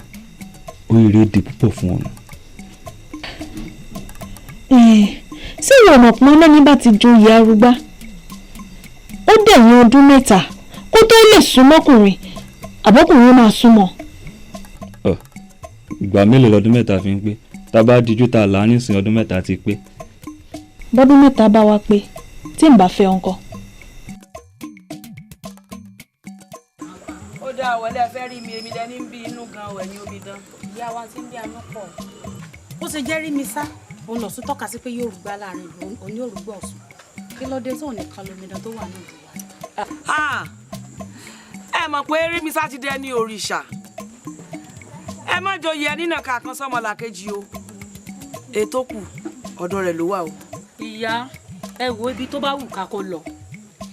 oríire di púpọ̀ fún ọ̀nà. ṣé ìwọ ọmọ pọn lẹ́ni bá ti joyè arúgbá ó dẹ̀yìn ọdún 3 kó tó lè súnmọ́kùnrin àbọ́kùnrin máa súnmọ́. ìgbà mélòó lọ́dún 3 fi ń pé tá a bá dijú tá a là á nísìnyí ọdún 3 ti pé. bọ́dún 3 bá wá pé tí n bá fẹ́ ọkọ. ó dá wọlé ẹ fẹ́ rí mi èmi dání ń bí inú gan ẹ̀yìn omi dán. ìyá wa ti ń bí àánú pọ̀ bó ṣe jẹ́ rí mi sá òun lọ sún tọ́ka sí pé yóò rúgbà láàrin ìlú òní òrùgbà ọ̀sùn kí ló dé tó nìkan lómidan tó wà ní ìlú wa. ẹ mọ̀ pé rí mi sá ti dẹ ní òrìṣà ẹ má joyè ẹ nínà kàkan sọmọlàkejì o ètò kù ọ̀dọ̀ rẹ̀ ló wà o. ìyá ẹ wo ibi tó bá wù ká kó lọ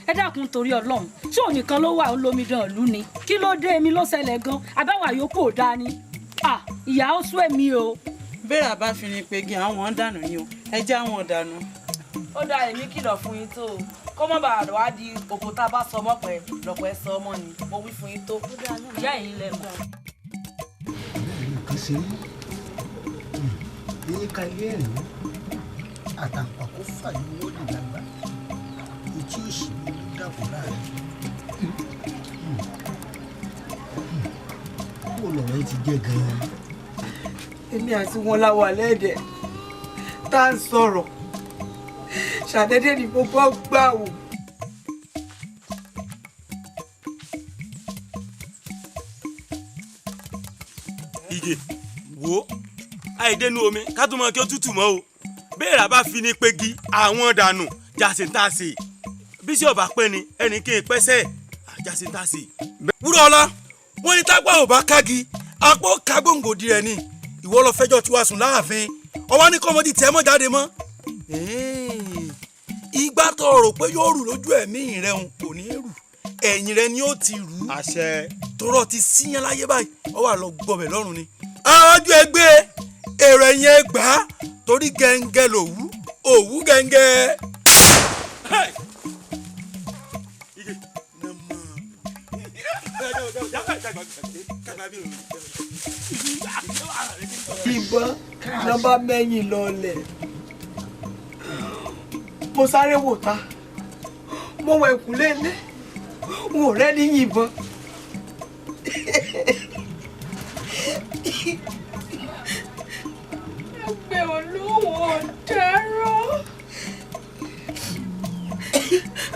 ẹ dákun torí Ọlọ́run tí òun nìkan ló wà ó lómidan ìlú ni kí ló dé èmi ló ṣẹlẹ̀ gan abáwá yòókù ò dáa ni ìyá ó sún èmi o. bẹ́ẹ̀ àbá fi ni pegi àwọn dànù ni o ẹ jẹ́ àwọn dànù. ó dá èmi kìlọ̀ fún yín tó o kó má bàa wá di òkú tá a bá sọ mọ́pẹ́ lọ́pọ̀ ẹ sọ ọmọ ni mo wí fún yín tó ìyá yìí lẹ́kọ̀ọ́. nǹkan ṣe é ní ká ilé ẹ̀rín àtàǹpàkò fàyè owó lè lágbà etí òsì ló dàbò láàrin kó lọ̀rọ̀ ẹ ti jẹ́ gan-an. èmi àti wọn la wà lẹ́ẹ̀dẹ̀ tá à ń sọ̀rọ̀ ṣàdédé ni mo bọ́ gbà wò. Ìgè wo àìdénú omi ká tó mọ kí ó tútù mọ́ o béèrè bá fi ní pegi àwọn dànù jáse tá a ṣe bí sí ọba pẹ́ ni ẹnì kí n pẹ́sẹ́ àjàsí ń tà sí. wúrọ̀ ọlá wọ́n ní tápá ò bá kági apó kágbóǹgòdì rẹ̀ ni ìwọ lọ fẹjọ́ tí wàá sùn láàfin ọwọ́ ní kọ́mọdé tiẹ̀ mọ́ jáde mọ́. ìgbà tó rò pé yóò rù lójú ẹ̀mí rẹ̀ ń kò ní rù ẹ̀yìn rẹ̀ ni ó ti rù. àṣẹ. torọ ti síyan láyé báyìí ọwọ́ àlọ́ gbọ́bẹ̀ lọ́rùn ni. àwájú ẹgbẹ́ èrò ẹ̀yìn ẹgbà torí gẹ́ngẹ́ lòwú òwú gẹ́ngẹ́. ìbọn nọ́mbà mẹ́yìn lọ́lẹ̀ mo sáré wò ta mo wọ ẹ̀kúlé ilé n ò rẹ́ni yìnbọn ẹgbẹ́ olówó ọ̀daràn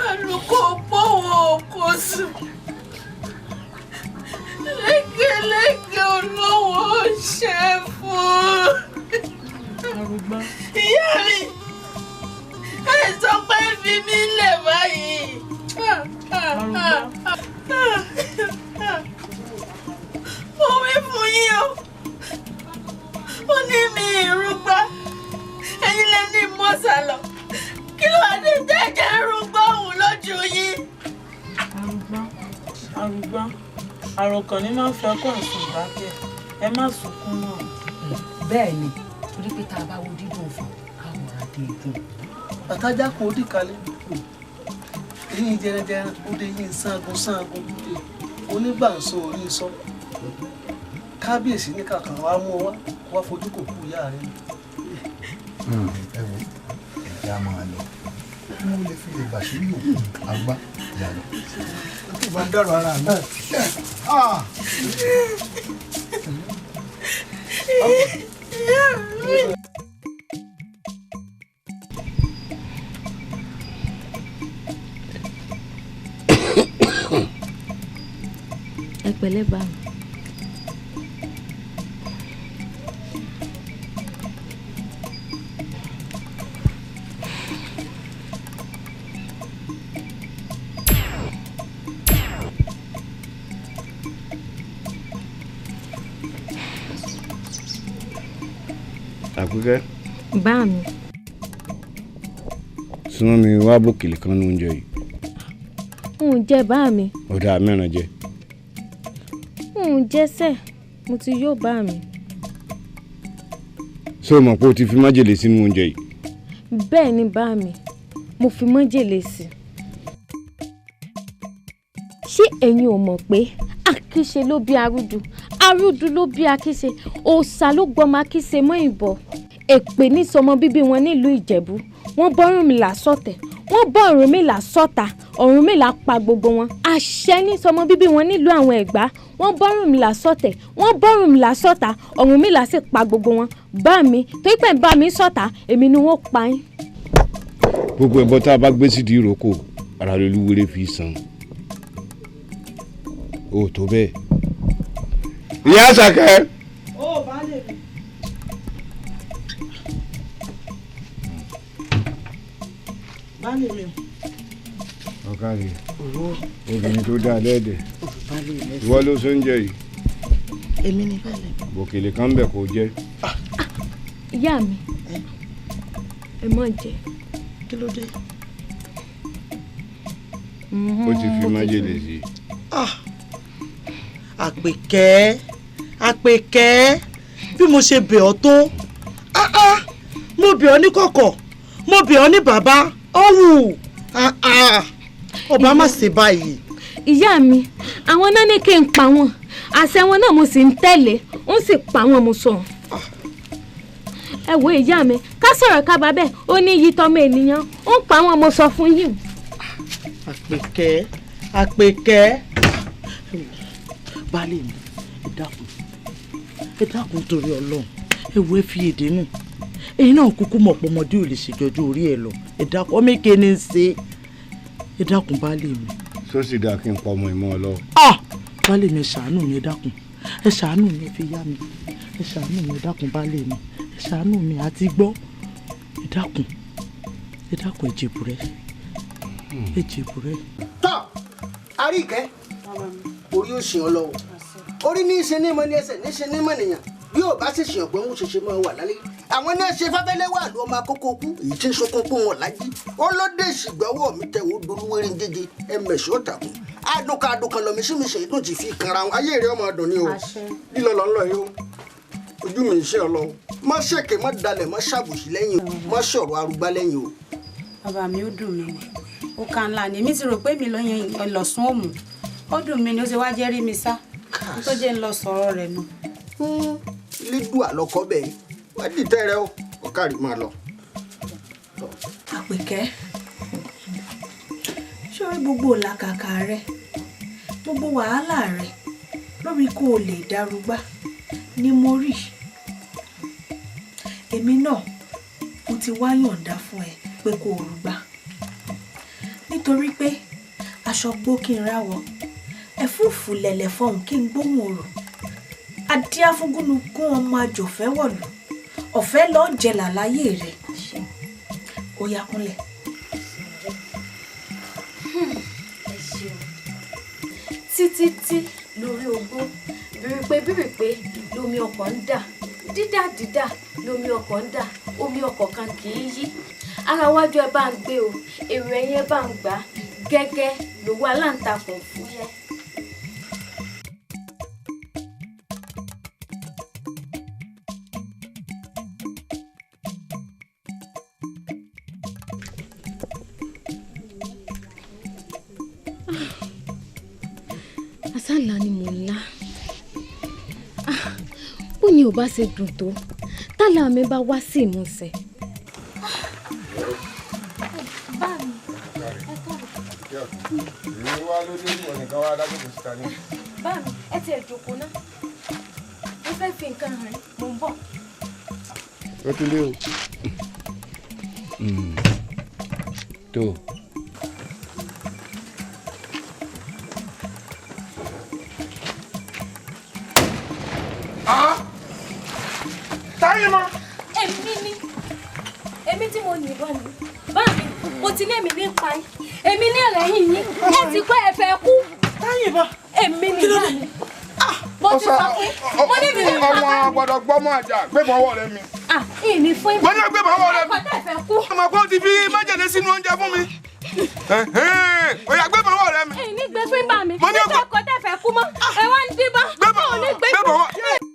àlùkò pọ̀wọ́ kò sùn lẹ́gẹ̀lẹ́gẹ̀ olówó ṣe fún Arúgbá. ìyá mi ẹ sọ pé fi mí lẹ̀ báyìí. mo wí fún yín o ó ní mi ìrúgbá ẹ̀yin lè ní mọ́sálọ kí ló wà ní jẹ́jẹ́ ìrúgbá òun lójú yín. Arúgbá àròkàn ní máa ń fi ọkọ ìsùn ìdákẹ́ ẹ má sunkún náà. bẹ́ẹ̀ ni torí pé tá a bá wo dídùn fún àwọn adé ìdùn. àtàjà kò dì kalẹ̀ eyín jẹrẹjẹrẹ ó dé yín sangun sangun onígbàǹso orí sọ kábíyèsí ní kàkà wàá mú ọ wá fojú kò kú ìyá rẹ. ẹ wo ẹ̀jẹ̀ á máa lọ kí wọ́n lè fi lè gbà sí yòókù àgbà ìyá lọ. kí wọ́n dẹ̀rọ ara mi. ẹ pẹ̀lẹ́ bá mi. Àpèkẹ́. bá mi. súnmọ́ mi wá bòkèlè kan ní oúnjẹ yìí. n jẹ bá mi. ọ̀dà mẹ́rin jẹ. n jẹ́sẹ̀ mo ti yó bá mi. ṣé o mọ̀ pé o ti fi májèlé sínú oúnjẹ yìí. bẹ́ẹ̀ ni bá mi mo fi májèlé sí. ṣé ẹ̀yin ò mọ̀ pé àkíṣe ló bí arúdù arúdù ló bí àkíṣe òòṣà ló gbọmọ àkíṣe mọ́ ìbọ̀ èpè ní sọmọ bíbí wọn nílùú ìjẹ̀bú wọ́n bọ́ Ọ̀rúnmìlà sọ̀tẹ̀ wọ́n bọ́ Ọ̀rúnmìlà sọ̀tà Ọ̀rúnmìlà pa gbogbo wọn àṣẹ ní sọmọ bíbí wọn nílùú àwọn Ẹ̀gbá wọ́n bọ́ Ọ̀rúnmìlà sọ̀tẹ̀ wọ́n bọ́ Ọ̀rúnmìlà sọ̀tà Ọ̀rúnmìlà sì pa gbogbo wọn bá mi torí pé bá mi sọ̀tà èmi ni wọ́n pa yín. gbogbo ẹbọ tá a bá gbé sídìí ìrókò ara rẹ olúwerè fi san o tó bẹ́ẹ̀. ìyá Àṣàkẹ́. ó bá lè rí. bá lè rí. ọ̀kadì obìnrin tó dáa lẹ́ẹ̀dẹ̀ ìwọ ló sóúnjẹ yìí. èmi ni bẹ́ẹ̀ lè. bòkèlè kan bẹ̀ kó jẹ́. ìyá mi ẹ mọ̀ jẹ́. kí ló dé. ó ti fi májèlé sí i. Àpèkẹ́ Àpèkẹ́ bí mo ṣe bẹ̀ ọ́ tó mo bẹ̀ ọ́ ní kọ̀kọ̀ mo bẹ̀ ọ́ ní bàbá ọ̀wù ọba má ṣe báyìí. ìyá mi àwọn náà ní kí n pa wọn àṣẹ wọn náà mo sì ń tẹ̀lé ń sì pa wọn mo sọ. ẹ wo ìyá mi ká sọ̀rọ̀ ká bá bẹ́ẹ̀ ó ní iyì tọ́mọ ènìyàn ń pa wọn mo sọ fún yín. Àpèkẹ́ Àpèkẹ́ baálé mi ẹ dákun torí Ọlọ́run ẹ wo ẹ fi èdè nù èyí náà kúkú mọ̀ pé ọmọdé ò lè ṣèjọjú orí ẹ lọ ẹ dákun ọmọ èké ní í ṣe ẹ dákun baálé mi. sọ́sì dáa kí n pa ọmọ ìmọ̀ ọ lọ. baálé mi ẹ ṣàánú mi ẹ dákun ẹ ṣàánú mi ẹ fi yá mi ẹ ṣàánú mi ẹ dákun baálé mi ẹ ṣàánú mi àti gbọ́ ẹ dákun ẹ jèbù rẹ. èjìbù rẹ. tọ́ àríkẹ́ orí ó sìn ọ lọ́wọ́ orí ní í ṣe ní mọ ní ẹsẹ̀ ní í ṣe ní mọ nìyàn bí ò bá sì sìn ọ̀pẹ́ ń ṣe máa wà lálẹ́ àwọn náà ṣe fáfẹ́lẹ́ wà ló ọmọ akókó kú èyí tí ń sunkún pé wọn lájí ó ló dé ìṣìgbọ́wọ́ mi tẹ̀ ó dolúwéré ń jẹjẹ ẹ̀mẹ̀ṣọ́ tàkùn adùnkàdùnkàn lọ́mí sí mi ṣèyí tó ti fi kanra wọn ayé rẹ ọmọ ọdún ni o lílọ lọ ńlọ yìí o ojú mi ń ṣe ọ lọ o má ṣèké má dalẹ̀ má ṣàbùsí lẹ́yìn o má ṣọ̀rọ̀ arúgbá lẹ́yìn o. bàbá mi ó dùn mí ni ó kàn ńlá ni èmi ti rò pé mi lọ́yẹn lọ́sùn òmù ó dùn mí ni ó ṣe wá jẹ́rí mi sá tó jẹ́ ń lọ sọ̀rọ̀ rẹ̀ nù. lídùú àlọ́kọ́ bẹ́ẹ̀ wá dìtẹ́ rẹ o ọ̀kàrí máa lọ. Àpèkẹ́ ṣọ́rí gbogbo làkàkà rẹ gbogbo wàhálà rẹ lórí kó o lè darúgbá ni mo rí èmi náà mo ti wá yọ̀ǹda fún ẹ pé kó o rúgbá nítorí pé aṣọ gbó kí n ráwọ ẹ̀fúùfù lẹ̀lẹ̀ fọhùn kí n gbóhùn òrò adíáfúngúnú kún ọmọ àjòfẹ́ wọ̀lú ọ̀fẹ́ lọ́ọ́ jẹlà láyé rẹ̀ ó yá kúnlẹ̀. títí lórí ogbó bìrìpé lomi ọkọ̀ ń dà dídà lomi ọkọ̀ ń dà omi ọkọ̀ kan kì í yí ara wájú ẹ bá ń gbé o èrò ẹ̀yìn ẹ bá ń gbà gẹ́gẹ́ lówó aláǹtakùn fúyẹ́. àsálà ni mò ń lá bó ni ò bá ṣe dùn tó tálà mi bá wá sí ìmúṣẹ. báàmì ẹ ti ẹ̀ jókòó náà mo fẹ́ fi nǹkan hàn mò ń bọ̀. ó ti lé o. tó. táyé mọ. èmi tí mo yìnbọn ni báàmì mo ti ní èmi ní pa yín èmi ní ẹ̀rẹ́yìn yín ẹ ti pẹ́ ẹ fẹ́ kú. táyé mọ. èmi ni báàmì mo ti sọ pé mo ní mi ní pa ọmọ gbọ́dọ̀ gbọmọ àjà gbẹmọ ọwọ́ rẹ mi. ìní fún ìbọn. wọ́n ní gbẹmọ ọwọ́ rẹ mi. ẹ kọ́ tẹ̀ fẹ́ kú. ọmọ kò ti fi májèlé sínú oúnjẹ fún mi. Oya gbẹmọ ọwọ́ rẹ mi. ìní gbé fún ìbọn mi nígbà kọ́ tẹ̀ fẹ́ kú mọ́ ẹ wá ń díbọn. gbẹmọ ọwọ́.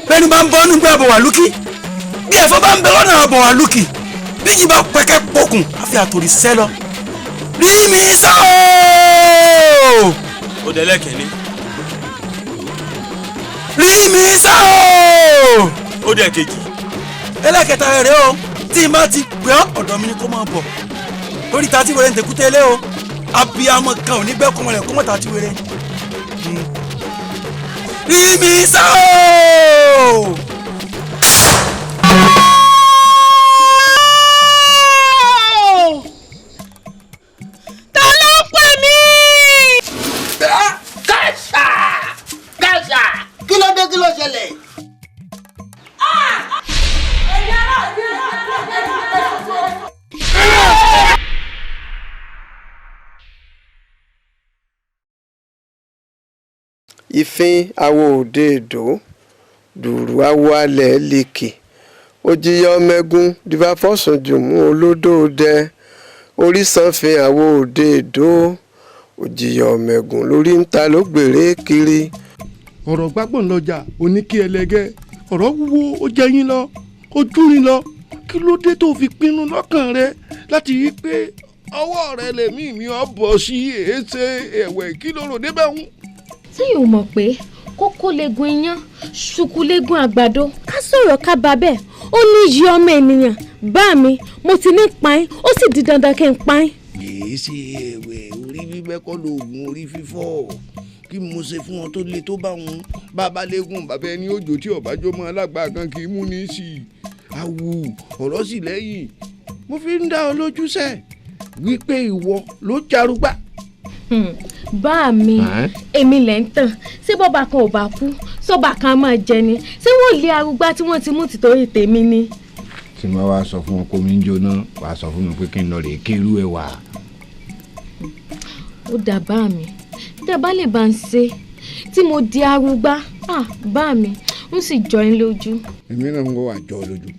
bẹ́ẹ̀ni bá ń bọ́ nígbà bọ̀ wá lùkì bí ẹ̀fọ́ bá ń bẹ lọ́nà bọ̀ wá lùkì bí yìí bá pẹ́kẹ́ pokùn àfi àtòrí sẹ́ lọ rí mi sá o. ó dẹ lẹ́kẹ̀ẹ́ni. rí mi sá o. ó dẹ kejì. ẹlẹ́kẹta rẹ̀ o tí n bá ti pè ọ́ ọ̀dọ̀ mi ni kó máa bọ̀ lórí ta tí wẹ́rẹ́ ń tẹ̀kútẹ́ lé o abiyamọ kan ò ní gbẹ́ kọ́mọ rẹ̀ kọ́mọ ta tí wẹ́rẹ́. rí mi sá o. ìfín awo òde èdò dùrù awo alẹ̀ lèkè òjìyà ọmẹgún dìbàfọ́sùn jùmú olódò dẹ orísanfin awo òde èdò òjìyà ọmẹgún lórí ń ta ló gbèrè kiri. ọ̀rọ̀ gbágbọ́n lọ́jà oníkí ẹlẹgẹ́ ọ̀rọ̀ wúwo ó jẹ́ yín lọ ó júrin lọ kí ló dé tó fi pinnu lọ́kàn rẹ láti rí pé ọwọ́ rẹ lèmi mi ò bọ̀ sí èéṣe ẹ̀wẹ̀ kí ló rò débẹ̀ ń. tí yóò mọ̀ pé kókó legun iyán ṣùkú legun àgbàdo ká sọ̀rọ̀ ká bá bẹ́ẹ̀ ó ní yí ọmọ ènìyàn bá mi mo ti ní pain ó sì di dandan kí n pain. kìí ṣe ẹ̀wẹ̀ orí bíbẹ́ kọ́ lóògùn orí fífọ́ kí mo ṣe fún wọn tó le tó bá wọn. bàbá lẹ́gùn bàbá ẹni òjò tí ọ̀bájọ́ mọ́ alágbá kan kì í mú ní sí i àwù ọ̀rọ̀ sì lẹ́yìn mo fi ń dá ọ lójú sẹ́ wípé ìwọ ló jarúgbà. bá mi èmi lẹ́ ń tàn ṣé bọ́ba kan ò bá kú sọ́ba kan máa jẹ ni ṣé wọ́n lé arúgbá tí wọ́n ti mú tìtorí tèmi ni. tí mo wá sọ fún ọ kó mi ń jóná wàá sọ fún mi pé kí n lọ rè é kérú ẹ wà. ó dà bá mi tẹ́ bá lè bá ń ṣe tí mo di arúgbá bá mi ń sì jọ yín lójú. èmi náà ń wọ àjọ lójú